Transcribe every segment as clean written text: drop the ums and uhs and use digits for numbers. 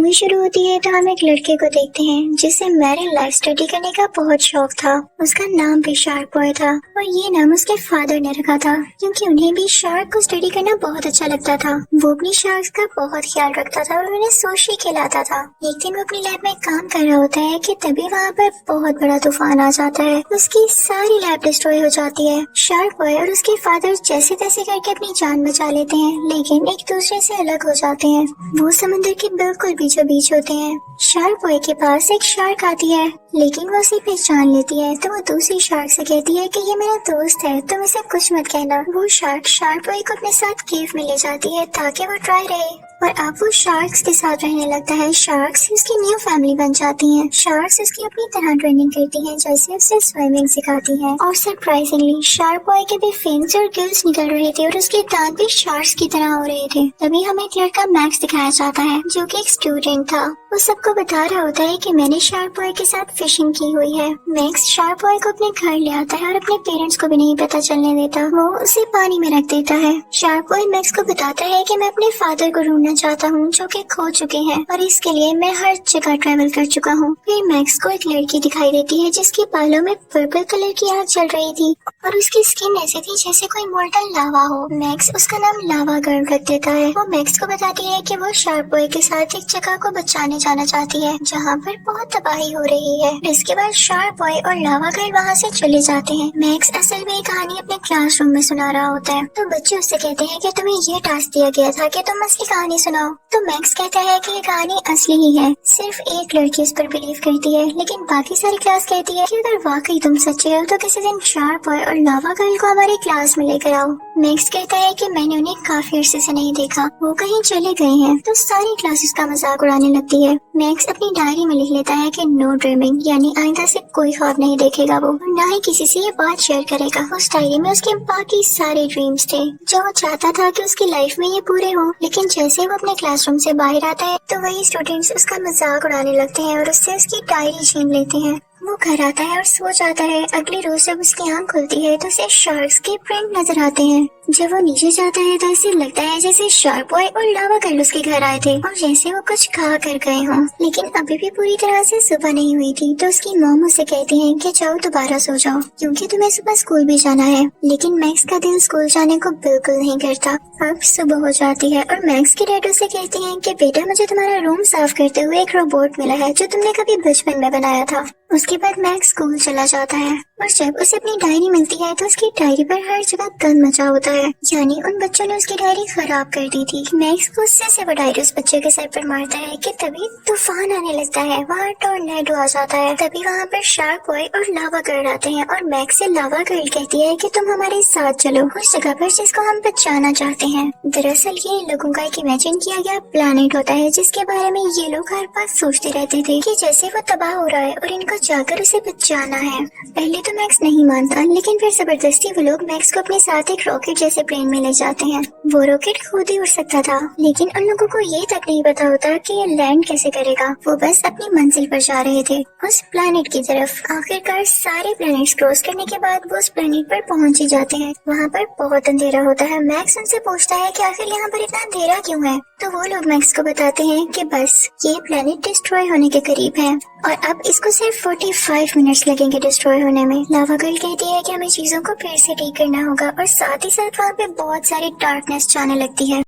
Movie शुरू होती है तो हम एक लड़के को देखते हैं जिसे मैरिन लाइफ स्टडी करने का बहुत शौक था। उसका नाम भी शार्क बॉय था और ये नाम उसके फादर ने रखा था क्योंकि उन्हें भी शार्क को स्टडी करना बहुत अच्छा लगता था। वो अपनी शार्क्स का बहुत ख्याल रखता था और उन्हें सुशी खिलाता था। एक दिन वो अपनी लैब में काम कर रहा होता है कि तभी वहाँ पर बहुत बड़ा तूफान आ जाता है। उसकी सारी लैब डिस्ट्रॉय हो जाती है। शार्क बॉय और उसके फादर जैसे तैसे करके अपनी जान बचा लेते हैं लेकिन एक दूसरे से अलग हो जाते हैं। वो समंदर के बिल्कुल बीचों बीच होते हैं। शार्क बॉय के पास एक शार्क आती है लेकिन वो उसे पहचान लेती है तो वो दूसरी शार्क से कहती है कि ये मेरा दोस्त है, तुम इसे कुछ मत कहना। वो शार्क बॉय को अपने साथ केव में ले जाती है ताकि वो ट्राई रहे और अब वो शार्क्स के साथ रहने लगता है। शार्क्स उसकी न्यू फैमिली बन जाती हैं। शार्क्स उसकी अपनी तरह ट्रेनिंग करती हैं जैसे उसे स्विमिंग सिखाती हैं और सरप्राइजिंगली शार्क बॉय के भी फिन्स और गिल्स निकल रहे थे और उसके दांत भी शार्क्स की तरह हो रहे थे। तभी हमें एक लड़का मैक्स दिखाया जाता है जो कि एक स्टूडेंट था। वो सबको बता रहा होता है कि मैंने शार्क बॉय के साथ फिशिंग की हुई है। मैक्स शार्क बॉय को अपने घर ले आता है और अपने पेरेंट्स को भी नहीं पता चलने देता। वो उसे पानी में रख देता है। शार्क बॉय मैक्स को बताता है कि मैं अपने फादर को ढूंढना चाहता हूँ जो कि खो चुके हैं और इसके लिए मैं हर जगह ट्रैवल कर चुका हूँ। फिर मैक्स को एक लड़की दिखाई देती है जिसके बालों में पर्पल कलर की आग चल रही थी और उसकी स्किन ऐसी थी जैसे कोई मोल्टन लावा हो। मैक्स उसका नाम लावा गर्ल रख देता है। वो मैक्स को बताती है कि वो शार्क बॉय के साथ एक जगह को बचाने जाना चाहती है जहाँ पर बहुत तबाही हो रही है। इसके बाद शार्क बॉय और लावा गर्ल वहाँ से चले जाते हैं। मैक्स असल में कहानी अपने क्लासरूम में सुना रहा होता है तो बच्चे उससे कहते हैं कि तुम्हें ये टास्क दिया गया था कि तुम असली कहानी सुनाओ। तो मैक्स कहता है कि ये कहानी असली ही है, सिर्फ एक लड़की इस पर बिलीव करती है लेकिन बाकी सारी क्लास कहती है कि अगर वाकई तुम सच्चे हो तो किसी दिन शार्क बॉय और लावा गर्ल को हमारी क्लास में लेकर आओ। मैक्स कहता है कि मैंने उन्हें काफी अरसे से नहीं देखा, वो कहीं चले गए हैं। तो सारी क्लासेस का मजाक उड़ाने लगती है। मैक्स अपनी डायरी में लिख लेता है कि नो ड्रीमिंग यानी आइंदा से कोई ख्वाब नहीं देखेगा वो, न ही किसी से ये बात शेयर करेगा। उस डायरी में उसके बाकी सारे ड्रीम्स थे जो वो चाहता था कि उसकी लाइफ में ये पूरे हो। लेकिन जैसे वो अपने क्लासरूम से बाहर आता है तो वही स्टूडेंट्स उसका मजाक उड़ाने लगते हैं और उससे उसकी डायरी छीन लेते हैं। वो घर आता है और सो जाता है। अगले रोज जब उसकी आंख खुलती है तो उसे शार्क्स के प्रिंट नजर आते हैं। जब वो नीचे जाता है तो ऐसे लगता है जैसे शार्क बॉय और लावा गर्ल उसके घर आए थे और जैसे वो कुछ खा कर गए हों। लेकिन अभी भी पूरी तरह से सुबह नहीं हुई थी तो उसकी मॉम उसे कहती है कि जाओ दोबारा सो जाओ क्योंकि तुम्हें सुबह स्कूल भी जाना है। लेकिन मैक्स का दिल स्कूल जाने को बिल्कुल नहीं करता। अब सुबह हो जाती है और मैक्स के डैड उसे कहते हैं कि बेटा मुझे तुम्हारा रूम साफ करते हुए एक रोबोट मिला है जो तुमने कभी बचपन में बनाया था। उसके बाद मैक्स स्कूल चला जाता है और जब उसे अपनी डायरी मिलती है तो उसकी डायरी पर हर जगह गंद मचा होता है यानी उन बच्चों ने उसकी डायरी खराब कर दी थी। मैक्स गुस्से से वो डायरी उस बच्चे के सर पर मारता है कि तभी तूफान आने लगता है। वहाँ टॉर्नेडो आ जाता है। तभी वहाँ पर शार्क बॉय और लावा गर्ल आते हैं और मैक्स से लावा गर्ल कहती है कि तुम हमारे साथ चलो उस जगह पर जिसको हम बचाना चाहते हैं। दरअसल ये लोगों का एक इमेजिन किया गया प्लेनेट होता है जिसके बारे में ये लोग हर बार सोचते रहते थे कि जैसे वो तबाह हो रहा है और इनको जाकर उसे बचाना है। पहले तो मैक्स नहीं मानता लेकिन फिर जबरदस्ती वो लोग मैक्स को अपने साथ एक रॉकेट जैसे प्लेन में ले जाते हैं। वो रॉकेट खुद ही उड़ सकता था लेकिन उन लोगों को ये तक नहीं पता होता कि ये लैंड कैसे करेगा। वो बस अपनी मंजिल पर जा रहे थे उस प्लेनेट की तरफ। आखिरकार सारे प्लेनेट्स क्रॉस करने के बाद वो उस प्लेनेट पर पहुंच ही जाते हैं। वहाँ पर बहुत अंधेरा होता है। मैक्स उनसे पूछता है कि आखिर यहाँ पर इतना अंधेरा क्यों है। तो वो लोग मैक्स को बताते हैं कि बस ये प्लेनेट डिस्ट्रॉय होने के करीब है और अब इसको सिर्फ 45 मिनट्स लगेंगे डिस्ट्रॉय होने में। लावा गर्ल कहती है कि हमें चीजों को फिर से ठीक करना होगा और साथ ही साथ वहाँ पे बहुत सारी डार्कनेस जाने लगती है।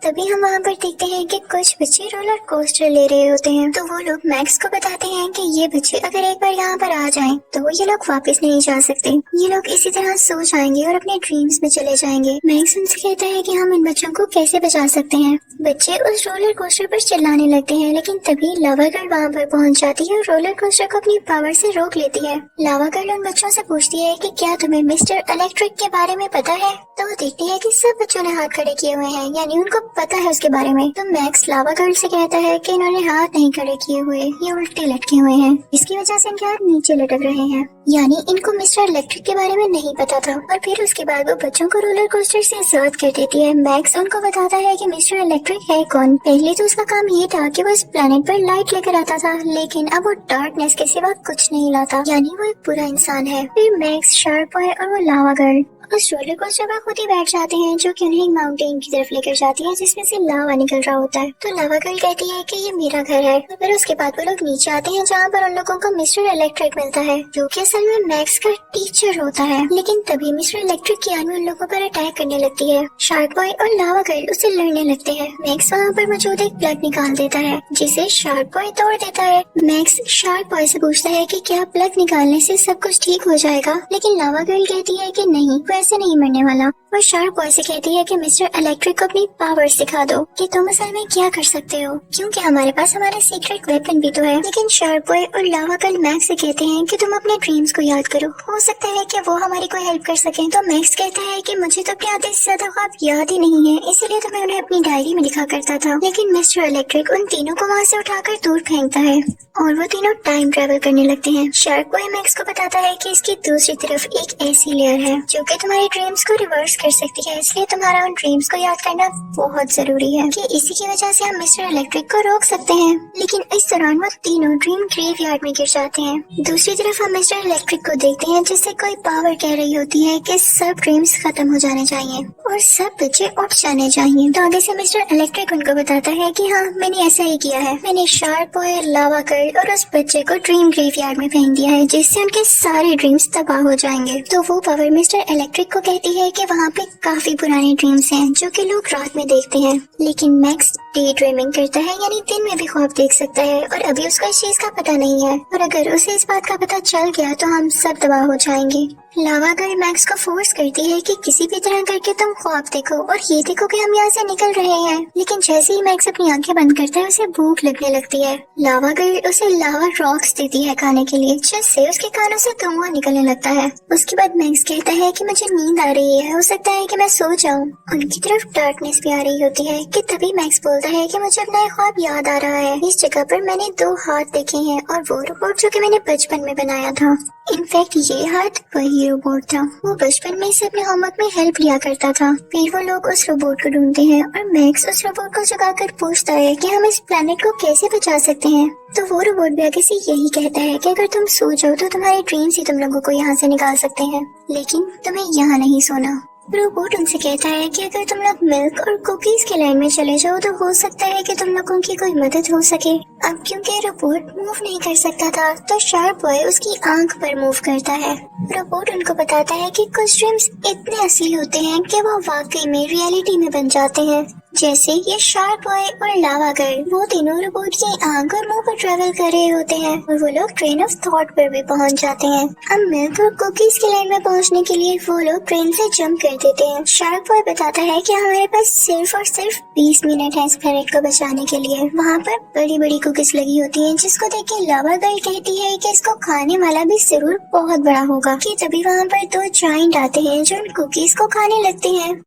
तभी हम वहाँ पर देखते हैं कि कुछ बच्चे रोलर कोस्टर ले रहे होते हैं। तो वो लोग मैक्स को बताते हैं कि ये बच्चे अगर एक बार यहाँ पर आ जाएं तो ये लोग वापस नहीं जा सकते। ये लोग इसी तरह सो जाएंगे और अपने ड्रीम्स में चले जाएंगे। मैक्स उनसे कहता है कि हम इन बच्चों को कैसे बचा सकते हैं। बच्चे उस रोलर कोस्टर पर चिल्लाने लगते हैं लेकिन तभी लावा गर्ल वहाँ पर पहुँच जाती है और रोलर कोस्टर को अपनी पावर से रोक लेती है। लावा गर्ल उन बच्चों से पूछती है कि क्या तुम्हें मिस्टर इलेक्ट्रिक के बारे में पता है। तो वो देखती है कि सब बच्चों ने हाथ खड़े किए हुए हैं यानी उनको पता है उसके बारे में। तो मैक्स लावा गर्ल से कहता है कि इन्होंने हाथ नहीं खड़े किए हुए, ये उल्टे लटके हुए हैं, इसकी वजह से इनके हाथ नीचे लटक रहे हैं यानी इनको मिस्टर इलेक्ट्रिक के बारे में नहीं पता था। और फिर उसके बाद वो बच्चों को रोलर कोस्टर से आजाद कर देती है। मैक्स उनको बताता है कि मिस्टर इलेक्ट्रिक है कौन। पहले तो उसका काम ये था कि वो इस प्लेनेट पर लाइट लेकर आता था लेकिन अब वो डार्कनेस के सिवा कुछ नहीं लाता यानी वो एक बुरा इंसान है। फिर मैक्स, शार्क बॉय और वो लावा गर्ल उस रोलर कोस्टर पर खुद ही बैठ जाते हैं, जो कि उन्हें एक माउंटेन की तरफ लेकर जाती है जिसमें से लावा निकल रहा होता है। तो लावा गर्ल कहती है कि ये मेरा घर है। और फिर उसके बाद वो लोग नीचे आते हैं जहाँ पर उन लोगों को मिस्टर इलेक्ट्रिक मिलता है, जो कि असल में मैक्स का टीचर होता है। लेकिन तभी मिस्टर इलेक्ट्रिक की आर्मी उन लोगों पर अटैक करने लगती है। शार्क बॉय और लावा गर्ल उससे लड़ने लगते हैं। मैक्स वहाँ पर मौजूद एक प्लग निकाल देता है जिसे शार्क बॉय तोड़ देता है। मैक्स शार्क बॉय से पूछता है कि क्या प्लग निकालने से सब कुछ ठीक हो जाएगा, लेकिन लावा गर्ल कहती है कि नहीं, वो ऐसे नहीं मरने वाला। और शार्क बॉय से कहती है कि मिस्टर इलेक्ट्रिक को अपनी पावर्स दिखा दो कि तुम असल में क्या कर सकते हो, क्योंकि हमारे पास हमारा सीक्रेट वेपन भी तो है। लेकिन शार्क बॉय और लावा गर्ल मैक्स से कहते हैं कि तुम अपने ड्रीम्स को याद करो, हो सकता है कि वो हमारी कोई हेल्प कर सके। तो मैक्स कहता है कि मुझे तो अपने आधे से ज्यादा ख्वाब याद ही नहीं है, इसीलिए तो मैं उन्हें अपनी डायरी में लिखा करता था। लेकिन मिस्टर इलेक्ट्रिक उन तीनों को वहाँ से उठाकर दूर फेंकता है और वो तीनों टाइम ट्रेवल करने लगते हैं। शार्क बॉय मैक्स को बताता है कि इसकी दूसरी तरफ एक ऐसी लेयर है जो कि तुम्हारे ड्रीम्स को रिवर्स कर सकती है, इसलिए तुम्हारा उन ड्रीम्स को याद करना बहुत जरूरी है कि इसी की वजह से हम मिस्टर इलेक्ट्रिक को रोक सकते हैं। लेकिन इस दौरान वो तीनों ड्रीम ग्रेवयार्ड में गिर जाते हैं। दूसरी तरफ हम मिस्टर इलेक्ट्रिक को देखते हैं जिससे कोई पावर कह रही होती है कि सब ड्रीम्स खत्म हो जाने चाहिए और सब बच्चे उठ जाने चाहिए। तो आगे से मिस्टर इलेक्ट्रिक उनको बताता है कि हाँ, मैंने ऐसा ही किया है, मैंने शार्क बॉय, लावा गर्ल और उस बच्चे को ड्रीम ग्रेवयार्ड में फेंक दिया है जिससे उनके सारे ड्रीम्स तबाह हो जाएंगे। तो वो पावर मिस्टर इलेक्ट्रिक को कहती है कि वहाँ पे काफी पुराने ड्रीम्स हैं जो कि लोग रात में देखते हैं, लेकिन मैक्स डे ड्रीमिंग करता है, यानी दिन में भी ख्वाब देख सकता है और अभी उसको इस चीज का पता नहीं है। और अगर उसे इस बात का पता चल गया तो हम सब तबाह हो जाएंगे। लावा गर्ल मैक्स को फोर्स करती है कि किसी भी तरह करके तुम ख्वाब देखो और ये देखो कि हम यहाँ से निकल रहे हैं। लेकिन जैसे ही मैक्स अपनी आंखें बंद करता है उसे भूख लगने लगती है। लावा गर्ल उसे लावा रॉक्स देती है खाने के लिए, जिससे उसके कानों से धुआं निकलने लगता है। उसके बाद मैक्स कहता है कि मुझे नींद आ रही है, हो सकता है कि मैं सो जाऊं। उनकी तरफ डार्कनेस भी आ रही होती है कि तभी मैक्स बोलता है कि मुझे अपना एक ख्वाब याद आ रहा है, इस जगह पर मैंने 2 हाथ देखे हैं और वो रोबोट जो कि मैंने बचपन में बनाया था। इनफैक्ट ये हाथ वही रोबोट था, वो बचपन में इसे अपने होमवर्क में हेल्प लिया करता था। फिर वो लोग उस रोबोट को ढूंढते हैं और मैक्स उस रोबोट को जगाकर पूछता है कि हम इस प्लेनेट को कैसे बचा सकते हैं। तो वो रोबोट भी आगे से यही कहता है कि अगर तुम सो जाओ तो तुम्हारे ड्रीम्स ही तुम लोगों को यहाँ से निकाल सकते हैं, लेकिन तुम्हें यहाँ नहीं सोना। रोबोट उनसे कहता है कि अगर तुम लोग मिल्क और कुकीज के लाइन में चले जाओ तो हो सकता है कि तुम लोगों की कोई मदद हो सके। अब क्योंकि रोबोट मूव नहीं कर सकता था तो शार्क बॉय उसकी आंख पर मूव करता है। रोबोट उनको बताता है कि कुछ ड्रीम्स इतने असली होते हैं कि वो वाकई में रियलिटी में बन जाते हैं। जैसे ये शार्क बॉय और लावा गर्ल, वो तीनों रोबोट की आंख और मुंह पर ट्रेवल कर रहे होते हैं और वो लोग ट्रेन ऑफ थॉट पर भी पहुंच जाते हैं। अब मिल्क और कुकीज की लाइन में पहुंचने के लिए वो लोग ट्रेन से जंप कर देते हैं। शार्क बॉय बताता है कि हमारे पास सिर्फ और सिर्फ 20 मिनट है इस प्लेनेट को बचाने के लिए। वहाँ पर बड़ी बड़ी कुकीज लगी होती हैं, जिसको देख के लावा गर्ल कहती है कि इसको खाने वाला भी जरूर बहुत बड़ा होगा। कि तभी वहाँ पर 2 जायंट आते हैं जो उन कुकीज को खाने लगते हैं।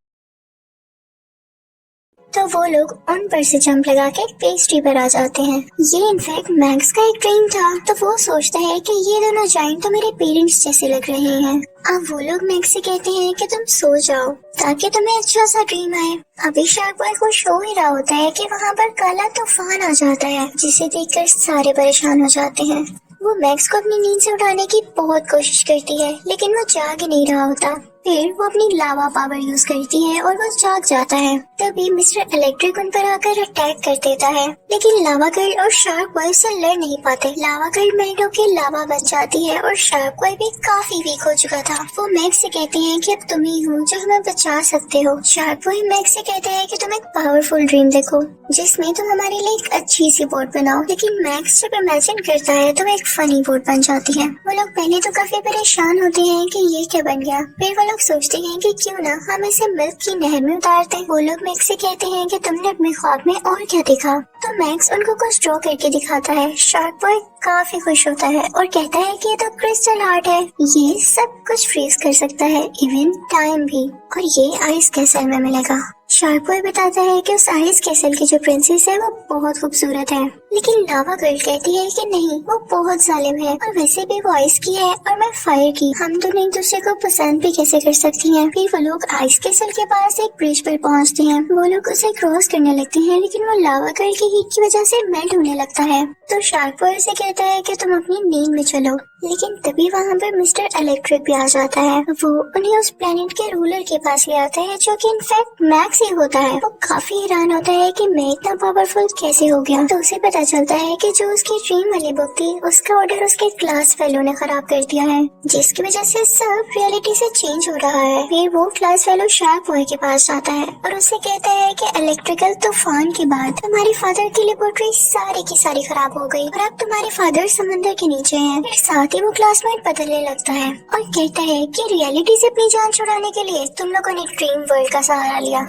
तो वो लोग उन पर से जंप लगा के पेस्ट्री पर आ जाते हैं। ये इनफैक्ट मैक्स का एक ड्रीम था, तो वो सोचता है कि ये दोनों जायंट तो मेरे पेरेंट्स जैसे लग रहे हैं। अब वो लोग मैक्स से कहते हैं कि तुम सो जाओ ताकि तुम्हें अच्छा सा ड्रीम आए। अभी शार्क बॉय खुश हो ही रहा होता है कि वहाँ पर काला तूफान आ जाता है, जिसे देखकर सारे परेशान हो जाते हैं। वो मैक्स को अपनी नींद से उठाने की बहुत कोशिश करती है, लेकिन वो जाग ही नहीं रहा होता। फिर वो अपनी लावा पावर यूज करती है और वो जाग जाता है। तभी मिस्टर इलेक्ट्रिक उन पर आकर अटैक कर देता है, लेकिन लावा गर्ल और शार्क बॉय उससे लड़ नहीं पाते। लावा गर्ल मेल्ट होकर लावा बन जाती है और शार्क बॉय भी काफी वीक हो चुका था। वो मैक्स से कहते हैं कि अब तुम ही हो जो हमें बचा सकते हो। शार्क बॉय मैक्स से कहते हैं कि तुम एक पावरफुल ड्रीम देखो जिसमें तुम हमारे लिए एक अच्छी सी बोट बनाओ। लेकिन मैक्स जब इमेजिन करता है तो एक फनी बोट बन जाती है। वो लोग पहले तो काफी परेशान होते हैं कि ये क्या बन गया। फिर वो लोग सोचते हैं कि क्यों ना हम इसे मिल्क की नहर में उतारते हैं। वो लोग मैक्स से कहते हैं कि तुमने अपने ख्वाब में और क्या देखा। तो मैक्स उनको कुछ ड्रॉ करके दिखाता है। शार्क बॉय काफी खुश होता है और कहता है कि ये तो क्रिस्टल हार्ट है, ये सब कुछ फ्रीज कर सकता है, इवन टाइम भी, और ये आइस कैसल में मिलेगा। शार्क बॉय बताता है कि उस आइस कैसल की जो प्रिंसेस है वो बहुत खूबसूरत है, लेकिन लावा गर्ल कहती है कि नहीं, वो बहुत जालिम है और वैसे भी वो आइस की है और मैं फायर की, हम दोनों एक दूसरे को पसंद भी कैसे कर सकती हैं। फिर वो लोग आइस कैसल के पास एक ब्रिज पर पहुंचते हैं। वो लोग उसे क्रॉस करने लगते हैं, लेकिन वो लावा गर्ल की हीट की वजह से मेल्ट होने लगता है। तो शार्क बॉय से कहता कहता है कि तुम अपनी नींद में चलो, लेकिन तभी वहाँ पर मिस्टर इलेक्ट्रिक भी आ जाता है। वो उन्हें उस प्लेनेट के रूलर के पास ले आता है, जो कि इनफैक्ट मैक्स ही होता है। वो काफी हैरान होता है कि मैं इतना पावरफुल कैसे हो गया। तो उसे पता चलता है कि जो उसकी ड्रीम वाली बुक थी उसका ऑर्डर उसके क्लास फेलो ने खराब कर दिया है, जिसकी वजह से सब रियलिटी से चेंज हो रहा है। फिर वो क्लास फेलो शार्क बॉय के पास जाता है और उसे कहता है कि इलेक्ट्रिकल तूफान के बाद तुम्हारी फादर की लेबोरेटरी सारी की सारी खराब हो गई और अब तुम्हारे फादर समंदर के नीचे हैं। फिर साथ ही वो क्लासमेट बदलने लगता है और कहता है कि रियलिटी से अपनी जान छुड़ाने के लिए तुम लोगों ने ड्रीम वर्ल्ड का सहारा लिया,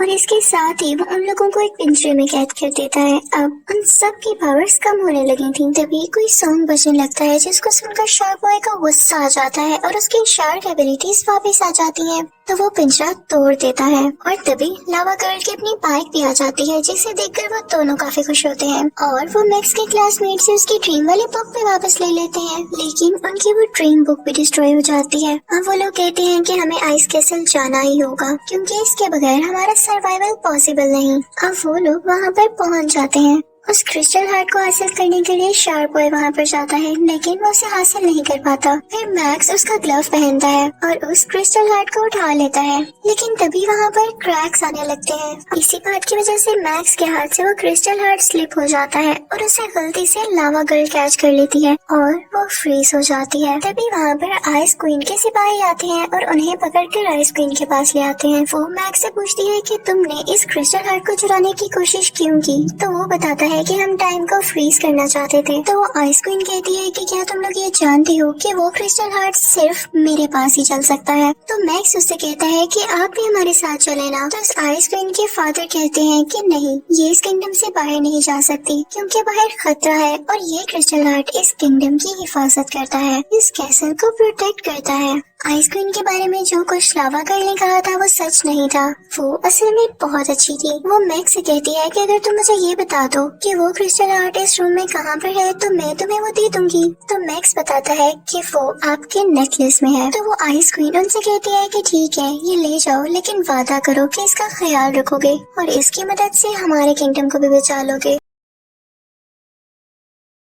और इसके साथ ही वो उन लोगों को एक पिंजरे में कैद कर देता है। अब उन सब की पावर्स कम होने लगी थी। तभी कोई सॉन्ग बजने लगता है, जिसको सुनकर शार्क बॉय को गुस्सा आ जाता है और उसकी शार्क एबिलिटीज वापस आ जाती हैं। तो वो पिंजरा तोड़ देता है और तभी लावा गर्ल की अपनी बाइक भी आ जाती है, जिसे देखकर वो दोनों काफी खुश होते हैं और वो मैक्स के क्लासमेट से उसकी ड्रीम वाली बुक भी वापस ले लेते हैं। लेकिन उनकी वो ड्रीम बुक भी डिस्ट्रॉय हो जाती है। अब वो लोग कहते हैं कि हमें आइस कैसल जाना ही होगा, क्योंकि इसके बगैर हमारा सर्वाइवल पॉसिबल नहीं। अब वो लोग वहाँ पर पहुँच जाते हैं। उस क्रिस्टल हार्ट को हासिल करने के लिए शार्क बॉय वहाँ पर जाता है, लेकिन वो उसे हासिल नहीं कर पाता। फिर मैक्स उसका ग्लव पहनता है और उस क्रिस्टल हार्ट को उठा लेता है, लेकिन तभी वहाँ पर क्रैक्स आने लगते हैं। इसी बात की वजह से मैक्स के हाथ से वो क्रिस्टल हार्ट स्लिप हो जाता है और उसे गलती से लावा गर्ल कैच कर लेती है और वो फ्रीज हो जाती है। तभी वहाँ पर आइस क्वीन के सिपाही आते हैं और उन्हें पकड़कर आइस क्वीन के पास ले आते हैं। वो मैक्स से पूछती है कि तुमने इस क्रिस्टल हार्ट को चुराने की कोशिश क्यों की? तो वो बताता है कि हम टाइम को फ्रीज करना चाहते थे। तो वो आइस क्वीन कहती है कि क्या तुम लोग ये जानते हो कि वो क्रिस्टल हार्ट सिर्फ मेरे पास ही चल सकता है? तो मैक्स उससे कहता है कि आप भी हमारे साथ चले ना। तो आइस क्वीन के फादर कहते हैं कि नहीं, ये इस किंगडम से बाहर नहीं जा सकती, क्योंकि बाहर खतरा है और ये क्रिस्टल हार्ट इस किंगडम की हिफाजत करता है, इस कैसल को प्रोटेक्ट करता है। आइस क्वीन के बारे में जो कुछ लावा गर्ल ने कहा था वो सच नहीं था, वो असल में बहुत अच्छी थी। वो मैक्स से कहती है कि अगर तुम मुझे ये बता दो कि वो क्रिस्टल हार्ट इस रूम में कहाँ पर है तो मैं तुम्हें वो दे दूंगी। तो मैक्स बताता है कि वो आपके नेकलेस में है। तो वो आइस क्वीन उनसे कहती है कि ठीक है, ये ले जाओ, लेकिन वादा करो कि इसका ख्याल रखोगे और इसकी मदद से हमारे किंगडम को भी बचा लोगे।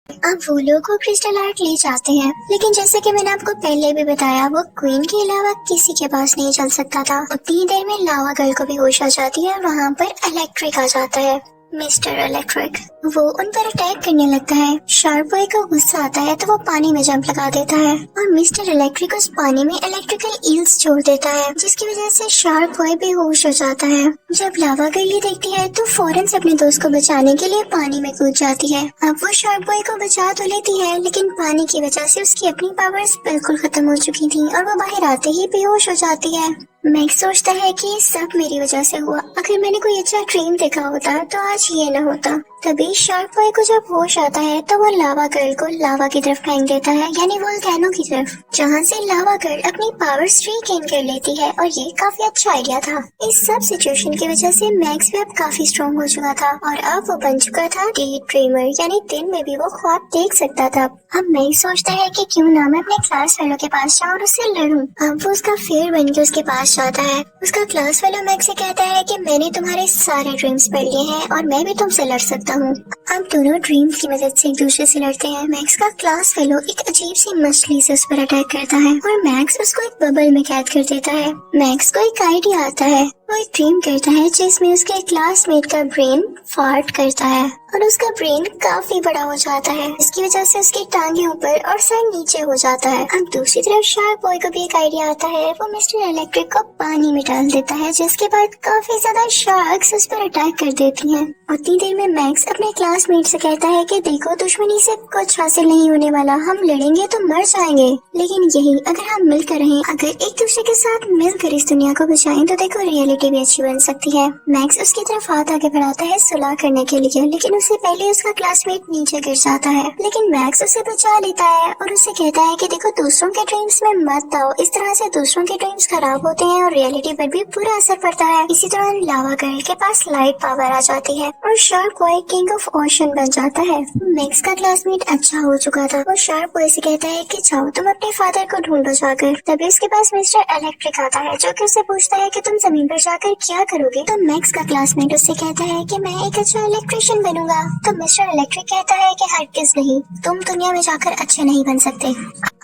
अब वो लोग वो क्रिस्टल हार्ट ले जाते हैं, लेकिन जैसे कि मैंने आपको पहले भी बताया, वो क्वीन के अलावा किसी के पास नहीं चल सकता था। उतनी देर में लावा गर्ल को भी होश आ जाती है। वहाँ पर इलेक्ट्रिक आ जाता है, मिस्टर इलेक्ट्रिक। वो उन पर अटैक करने लगता है। शार्क बॉय को गुस्सा आता है तो वो पानी में जंप लगा देता है और मिस्टर इलेक्ट्रिक उस पानी में इलेक्ट्रिकल ईल्स छोड़ देता है, जिसकी वजह से शार्क बॉय बेहोश हो जाता है। जब लावा गर्ल देखती है तो फौरन से अपने दोस्त को बचाने के लिए पानी में कूद जाती है। अब वो शार्क बॉय को बचा तो लेती है, लेकिन पानी की वजह से उसकी अपनी पावर्स बिल्कुल खत्म हो चुकी थी और वो बाहर आते ही बेहोश हो जाती है। मैक्स सोचता है कि सब मेरी वजह से हुआ। अगर मैंने कोई अच्छा ड्रीम देखा होता तो आज ये न होता। तभी शार्क बॉय को जब होश आता है तो वो लावा गर्ल को लावा की तरफ फेंक देता है, यानी वोल्केनो की तरफ, जहाँ से लावा गर्ल अपनी पावर्स रीगेन कर लेती है और ये काफी अच्छा आइडिया था। इस सब सिचुएशन की वजह से मैक्स भी अब काफी स्ट्रॉन्ग हो चुका था और अब वो बन चुका था डे ड्रीमर, यानी दिन में भी वो ख्वाब देख सकता था। अब मैक्स सोचता है कि क्यों ना मैं अपने क्लास फेलो के पास जाऊँ और उससे लड़ूं। अब वो उसका फेयर बन के उसके पास जाता है। उसका क्लास फेलो मैक्स से कहता है कि मैंने तुम्हारे सारे ड्रीम्स पढ़ लिए हैं और मैं भी तुमसे लड़ सकता हूँ। अब दोनों ड्रीम्स की मदद से एक दूसरे से लड़ते हैं। मैक्स का क्लास फेलो एक अजीब सी मछली से उस पर अटैक करता है और मैक्स उसको एक बबल में कैद कर देता है। मैक्स को एक आइडिया आता है। वो एक ड्रीम करता है जिसमें उसके क्लासमेट का ब्रेन फार्ट करता है और उसका ब्रेन काफी बड़ा हो जाता है, इसकी वजह से उसकी टांगे ऊपर और सर नीचे हो जाता है। अब दूसरी तरफ शार्क बॉय को भी एक आइडिया आता है। वो मिस्टर इलेक्ट्रिक को पानी में डाल देता है, जिसके बाद काफी ज्यादा शार्क्स उस पर अटैक कर देती हैं। उतनी देर में मैक्स अपने क्लासमेट से कहता है कि देखो, दुश्मनी से कुछ हासिल नहीं होने वाला, हम लड़ेंगे तो मर जाएंगे, लेकिन यही अगर हम मिलकर रहें, अगर एक दूसरे के साथ मिलकर इस दुनिया को बचाएं तो देखो रियलिटी भी अच्छी बन सकती है। मैक्स उसकी तरफ हाथ आगे बढ़ाता है सुलह करने के लिए, लेकिन उससे पहले उसका क्लासमेट नीचे गिर जाता है। लेकिन मैक्स उसे बचा लेता है और उसे कहता है कि देखो, दूसरों के ड्रीम्स में मत आओ, इस तरह से दूसरों के ड्रीम्स खराब होते हैं और रियलिटी पर भी बुरा असर पड़ता है। इसी तरह लावा गर्ल के पास लाइट पावर आ जाती है और shark boy king of ocean बन जाता है। मैक्स का क्लासमेट अच्छा हो चुका था। वो शार्प बॉय से कहता है कि जाओ तुम अपने फादर को ढूंढो जाकर। तभी उसके पास मिस्टर इलेक्ट्रिक आता है जो कि उससे पूछता है कि तुम जमीन पर जाकर क्या करोगे। तो मैक्स का क्लासमेट उससे कहता है कि मैं एक अच्छा इलेक्ट्रिशियन बनूंगा। तो मिस्टर इलेक्ट्रिक कहता है कि हरगिज़ नहीं, तुम दुनिया में जाकर अच्छे नहीं बन सकते।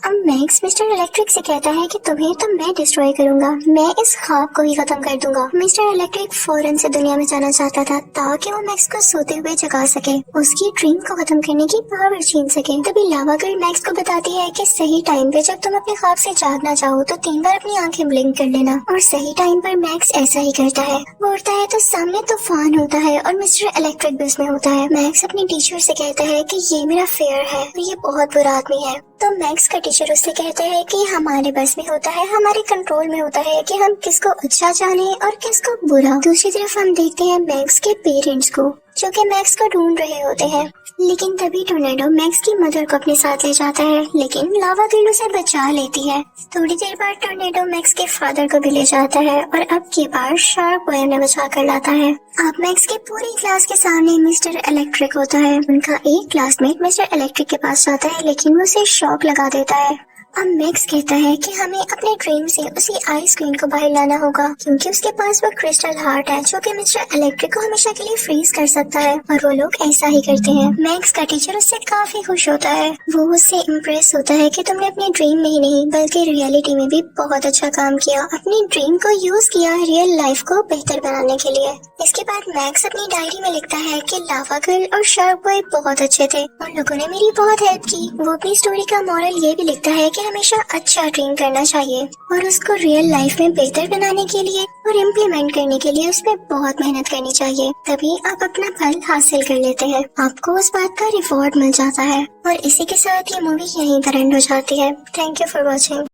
अब मैक्स मिस्टर इलेक्ट्रिक से कहता है कि तुम्हें तो मैं डिस्ट्रॉय करूंगा, मैं इस ख्वाब को ही खत्म कर दूंगा। मिस्टर इलेक्ट्रिक फौरन से दुनिया में जाना चाहता था ताकि वो मैक्स को सोते हुए जगा सके, उसकी ड्रीम को खत्म करने की पावर छीन सके। तभी लावा गर्ल मैक्स को बताती है कि सही टाइम पे जब तुम अपने ख्वाब से जागना चाहो तो 3 बार अपनी आंखें ब्लिंक कर लेना। और सही टाइम पर मैक्स ऐसा ही करता है। वो उठता है तो सामने तूफान होता है और मिस्टर इलेक्ट्रिक भी उसमें होता है। मैक्स अपनी टीचर से कहता है कि ये मेरा फेयर है और ये बहुत बुरा आदमी है। तो मैक्स का टीचर उससे कहते हैं कि हमारे बस में होता है, हमारे कंट्रोल में होता है कि हम किसको अच्छा जाने और किसको बुरा। दूसरी तरफ हम देखते हैं मैक्स के पेरेंट्स को जो कि मैक्स को ढूंढ रहे होते हैं। लेकिन तभी टोर्नेडो मैक्स की मदर को अपने साथ ले जाता है, लेकिन लावा गर्ल उसे बचा लेती है। थोड़ी देर बाद टोर्नेडो मैक्स के फादर को भी ले जाता है और अब की बार शार्प बॉय उन्हें बचा कर लाता है। अब मैक्स के पूरी क्लास के सामने मिस्टर इलेक्ट्रिक होता है। उनका एक क्लासमेट मिस्टर इलेक्ट्रिक के पास जाता है लेकिन वो उसे शॉक लगा देता है। अब मैक्स कहता है कि हमें अपने ड्रीम से उसी आइस क्वीन को बाहर लाना होगा क्योंकि उसके पास वो क्रिस्टल हार्ट है जो कि मिस्टर इलेक्ट्रिक को हमेशा के लिए फ्रीज कर सकता है। और वो लोग ऐसा ही करते हैं। मैक्स का टीचर उससे काफी खुश होता है। वो उससे इम्प्रेस होता है कि तुमने अपने ड्रीम में ही नहीं बल्कि रियलिटी में भी बहुत अच्छा काम किया, अपनी ड्रीम को यूज किया रियल लाइफ को बेहतर बनाने के लिए। इसके बाद मैक्स अपनी डायरी में लिखता है कि लावा गर्ल और शार्प बॉय बहुत अच्छे थे और लोगों ने मेरी बहुत हेल्प की। वो अपनी स्टोरी का मॉरल ये भी लिखता है कि हमेशा अच्छा ड्रीम करना चाहिए और उसको रियल लाइफ में बेहतर बनाने के लिए और इम्प्लीमेंट करने के लिए उसमें बहुत मेहनत करनी चाहिए, तभी आप अपना फल हासिल कर लेते हैं। आपको उस बात का रिवॉर्ड मिल जाता है। और इसी के साथ ये मूवी यहीं पर एंड हो जाती है। Thank you for watching.